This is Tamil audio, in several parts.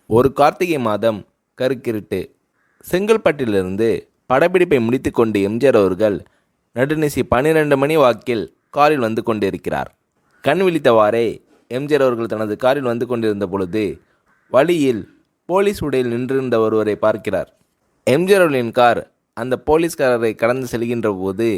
ஒரு கார்த்திகை மாதம் கருக்கிருட்டு. செங்கல்பட்டிலிருந்து படப்பிடிப்பை முடித்து கொண்டு எம்ஜிஆர் அவர்கள் நடுநிசி 12 மணி வாக்கில் காரில் வந்து கொண்டிருக்கிறார். கண் விழித்தவாறே எம்ஜிஆர் அவர்கள் தனது காரில் வந்து கொண்டிருந்த பொழுது வழியில் போலீஸ் உடையில் நின்றிருந்த ஒருவரை பார்க்கிறார். எம்ஜிஆர் அவர்களின் கார் அந்த போலீஸ்காரரை கடந்து செல்கின்ற போது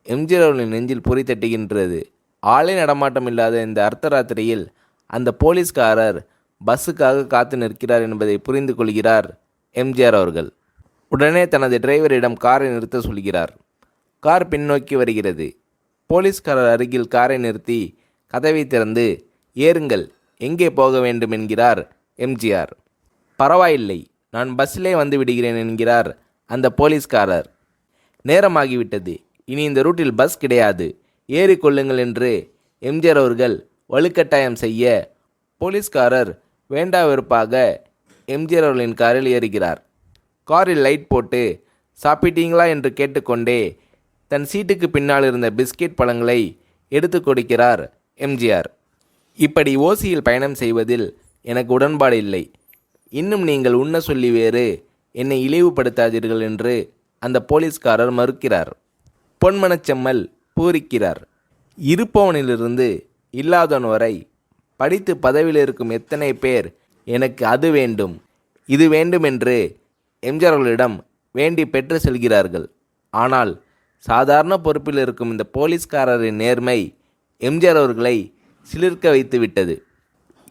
எம்ஜிஆர் அவர்களின் நெஞ்சில் பொறி தட்டுகின்றது. ஆளே நடமாட்டம் இல்லாத இந்த அர்த்தராத்திரியில் அந்த போலீஸ்காரர் பஸ்ஸுக்காக காத்து நிற்கிறார் என்பதை புரிந்து கொள்கிறார் எம்ஜிஆர் அவர்கள். உடனே தனது டிரைவரிடம் காரை நிறுத்த சொல்கிறார். கார் பின்னோக்கி வருகிறது. போலீஸ்காரர் அருகில் காரை நிறுத்தி கதவை திறந்து, ஏறுங்கள், எங்கே போக வேண்டும் என்கிறார் எம்ஜிஆர். பரவாயில்லை, நான் பஸ்ஸிலே வந்து விடுகிறேன் என்கிறார் அந்த போலீஸ்காரர். நேரமாகிவிட்டது, இனி இந்த ரூட்டில் பஸ் கிடையாது, ஏறிக்கொள்ளுங்கள் என்று எம்ஜிஆர் அவர்கள் வலுக்கட்டாயம் செய்ய போலீஸ்காரர் வேண்டா வெறுப்பாக எம்ஜிஆர் அவர்களின் காரில் ஏறுகிறார். காரில் லைட் போட்டு சாப்பிட்டீங்களா என்று கேட்டுக்கொண்டே தன் சீட்டுக்கு பின்னால் இருந்த பிஸ்கெட் பழங்களை எடுத்து கொடுக்கிறார் எம்ஜிஆர். இப்படி ஓசியில் பயணம் செய்வதில் எனக்கு உடன்பாடு இல்லை. இன்னும் நீங்கள் உண்ண சொல்லி வேறு என்னை இழிவுபடுத்தாதீர்கள் என்று அந்த போலீஸ்காரர் மறுக்கிறார். பொன்மனச்செம்மல் பூரிக்கிறார். இருப்பவனிலிருந்து இல்லாதவன் வரை படித்து பதவியில் இருக்கும் எத்தனை பேர் எனக்கு அது வேண்டும் இது வேண்டும் என்று எம்ஜிஆர் அவர்களிடம் வேண்டி பெற்று செல்கிறார்கள். ஆனால் சாதாரண பொறுப்பில் இருக்கும் இந்த போலீஸ்காரரின் நேர்மை எம்ஜிஆர் அவர்களை சிலிர்க்க வைத்து விட்டது.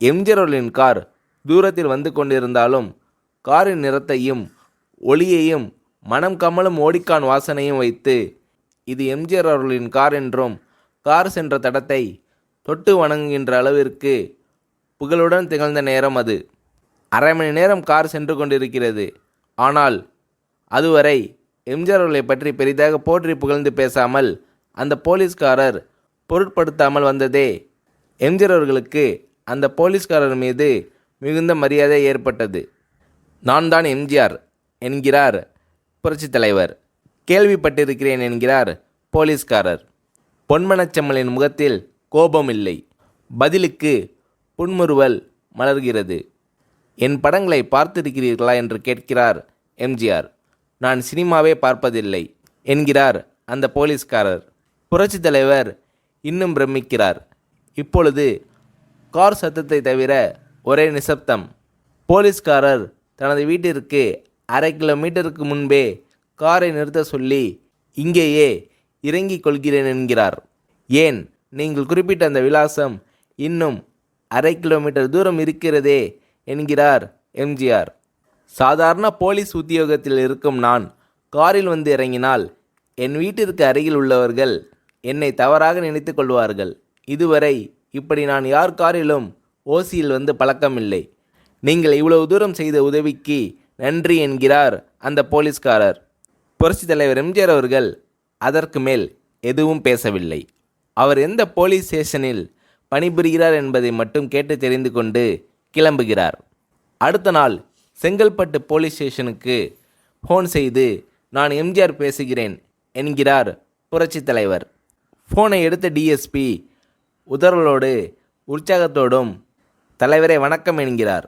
எம்ஜிஆர் அவர்களின் கார் தூரத்தில் வந்து கொண்டிருந்தாலும் காரின் நிறத்தையும் ஒளியையும் மனம் கமலும் ஓடிக்கான் வாசனையும் வைத்து இது எம்ஜிஆர் அவர்களின் கார் என்றும் கார் சென்ற தடத்தை தொட்டு வணங்குகின்ற அளவிற்கு புகழுடன் திகழ்ந்த நேரம் அது. அரை மணி நேரம் கார் சென்று கொண்டிருக்கிறது. ஆனால் அதுவரை எம்ஜிஆர் அவர்களை பற்றி பெரிதாக போற்றி புகழ்ந்து பேசாமல் அந்த போலீஸ்காரர் பொருட்படுத்தாமல் வந்ததே எம்ஜிஆர் அவர்களுக்கு அந்த போலீஸ்காரர் மீது மிகுந்த மரியாதை ஏற்பட்டது. நான் தான் எம்ஜிஆர் என்கிறார் புரட்சித் தலைவர். கேள்விப்பட்டிருக்கிறேன் என்கிறார் போலீஸ்காரர். பொன்மனச்செம்மலின் முகத்தில் கோபம் இல்லை. பதிலுக்கு புன்முறுவல் மலர்கிறது. என் படங்களை பார்த்திருக்கிறீர்களா என்று கேட்கிறார் எம்ஜிஆர். நான் சினிமாவே பார்ப்பதில்லை என்கிறார் அந்த போலீஸ்காரர். புரட்சித் தலைவர் இன்னும் பிரமிக்கிறார். இப்பொழுது கார் சத்தத்தை தவிர ஒரே நிசப்தம். போலீஸ்காரர் தனது வீட்டிற்கு 1/2 கிலோமீட்டருக்கு முன்பே காரை நிறுத்த சொல்லி இங்கேயே இறங்கிக் கொள்கிறேன் என்கிறார். ஏன், நீங்கள் குறிப்பிட்ட அந்த விலாசம் இன்னும் 1/2 கிலோமீட்டர் தூரம் இருக்கிறதே என்கிறார் எம்ஜிஆர். சாதாரண போலீஸ் உத்தியோகத்தில் இருக்கும் நான் காரில் வந்து இறங்கினால் என் வீட்டிற்கு அருகில் உள்ளவர்கள் என்னை தவறாக நினைத்து கொள்வார்கள். இதுவரை இப்படி நான் யார் காரிலும் ஓசியில் வந்து பழக்கமில்லை. நீங்கள் இவ்வளவு தூரம் செய்த உதவிக்கு நன்றி என்கிறார் அந்த போலீஸ்காரர். புரட்சித் தலைவர் எம்ஜிஆர் அவர்கள் அதற்கு மேல் எதுவும் பேசவில்லை. அவர் எந்த போலீஸ் ஸ்டேஷனில் பணிபுரிகிறார் என்பதை மட்டும் கேட்டு தெரிந்து கொண்டு கிளம்புகிறார். அடுத்த நாள் செங்கல்பட்டு போலீஸ் ஸ்டேஷனுக்கு ஃபோன் செய்து, நான் எம்ஜிஆர் பேசுகிறேன் என்கிறார் புரட்சித் தலைவர். ஃபோனை எடுத்த டிஎஸ்பி உதறலோடு உற்சாகத்தோடும் தலைவரை வணக்கம் என்கிறார்.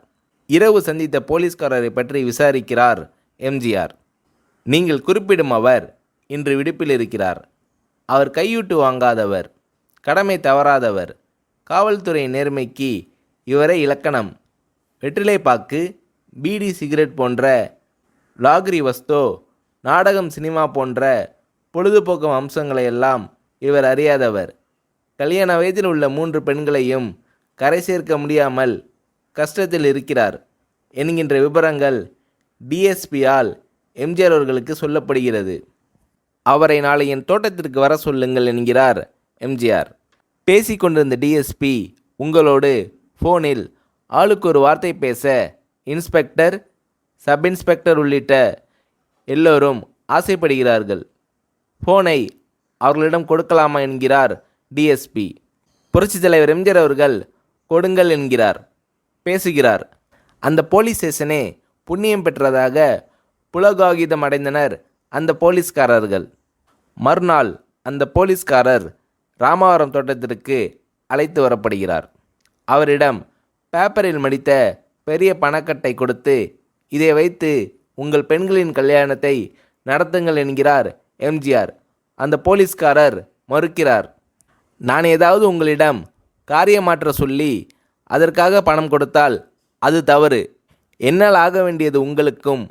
இரவு சந்தித்த போலீஸ்காரரை பற்றி விசாரிக்கிறார் எம்ஜிஆர். நீங்கள் குறிப்பிடும் அவர் இன்று விடுப்பில் இருக்கிறார். அவர் கையூட்டு வாங்காதவர், கடமை தவறாதவர், காவல்துறை நேர்மைக்கு இவரே இலக்கணம். வெற்றிலை பாக்கு, பீடி, சிகரெட் போன்ற லாகிரி வஸ்தோ, நாடகம், சினிமா போன்ற பொழுதுபோக்கு அம்சங்களையெல்லாம் இவர் அறியாதவர். கல்யாண வயதில் உள்ள 3 பெண்களையும் கரை சேர்க்க முடியாமல் கஷ்டத்தில் இருக்கிறார் என்கின்ற விபரங்கள் டிஎஸ்பியால் எம்ஜிஆர் அவர்களுக்கு சொல்லப்படுகிறது. அவரை நாளை என் தோட்டத்திற்கு வர சொல்லுங்கள் என்கிறார் எம்ஜிஆர். பேசிக்கொண்டிருந்த டிஎஸ்பி உங்களோடு ஃபோனில் ஆளுக்கு ஒரு வார்த்தை பேச இன்ஸ்பெக்டர், சப் இன்ஸ்பெக்டர் உள்ளிட்ட எல்லோரும் ஆசைப்படுகிறார்கள். ஃபோனை அவர்களிடம் கொடுக்கலாமா என்கிறார் டிஎஸ்பி. புரட்சித் தலைவர் எம்ஜிஆர் அவர்கள் கொடுங்கள் என்கிறார். பேசுகிறார். அந்த போலீஸ் ஸ்டேஷனே புண்ணியம் பெற்றதாக புலகாகிதம் அடைந்தனர் அந்த போலீஸ்காரர்கள். மறுநாள் அந்த போலீஸ்காரர் ராமவரம் தோட்டத்திற்கு அழைத்து வரப்படுகிறார். அவரிடம் பேப்பரில் மடித்த பெரிய பணக்கட்டை கொடுத்து, இதை வைத்து உங்கள் பெண்களின் கல்யாணத்தை நடத்துங்கள் என்கிறார் எம்ஜிஆர். அந்த போலீஸ்காரர் மறுக்கிறார். நான் ஏதாவது உங்களிடம் காரியமாற்ற சொல்லி அதற்காக பணம் கொடுத்தால் அது தவறு. என்னால் ஆக வேண்டியது உங்களுக்கும்,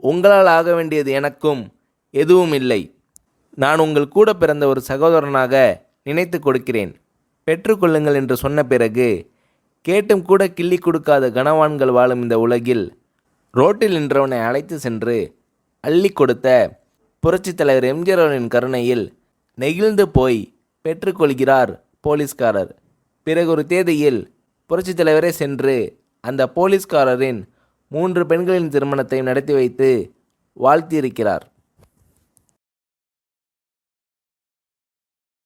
உங்களால் ஆக வேண்டியது எனக்கும் எதுவும் இல்லை. நான் உங்கள் கூட பிறந்த ஒரு சகோதரனாக நினைத்து கொடுக்கிறேன். பெற்றுக்கொள்ளுங்கள் என்று சொன்ன பிறகு கேட்டும் கூட கிள்ளி கொடுக்காத கனவான்கள் வாழும் இந்த உலகில் ரோட்டில் நின்றவனை அழைத்து சென்று அள்ளி கொடுத்த புரட்சித் தலைவர் எம்ஜிஆர் அவர்களின் கருணையில் நெகிழ்ந்து போய் பெற்றுக்கொள்கிறார் போலீஸ்காரர். பிறகு ஒரு தேதியில் புரட்சித் தலைவரே சென்று அந்த போலீஸ்காரரின் 3 பெண்களின் திருமணத்தை நடத்தி வைத்து வாழ்த்தியிருக்கிறார்.